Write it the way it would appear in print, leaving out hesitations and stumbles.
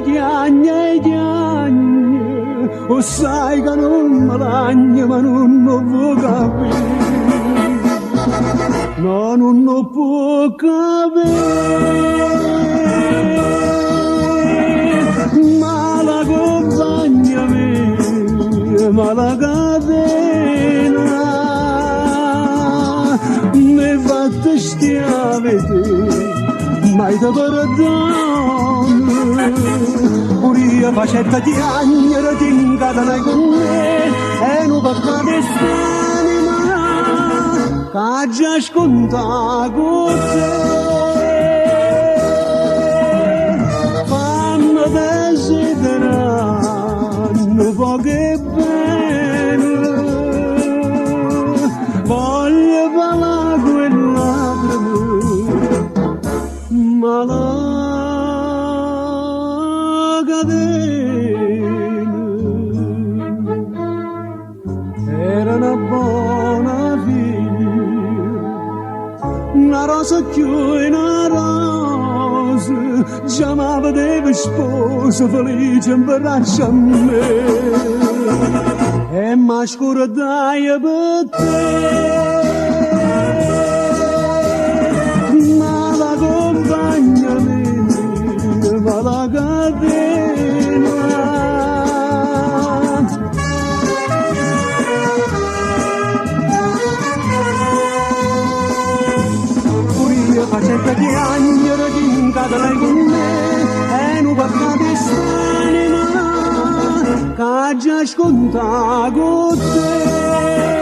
tiagna e tiagna, o sai che non mi lagna ma non lo può capire, no non lo può capire, ma la compagna mia, ma la catena, mi fatta stiavete, mai da perdone, pure io facetta di agnere, ti incatenai con me, e non peccato quest'anima, che già sconta con te, fanno desiderare poche bene, voglio parlare quella ma la catena era una buona figlia, una rosa più e una rosa, già mi vedeva sposa felice in braccio a me, e mi scordai per te. Compagna mia, ma la catena, pure io facetta di agnere, ti incatenai con me, e non peccato quest'anima, che già sconta con te.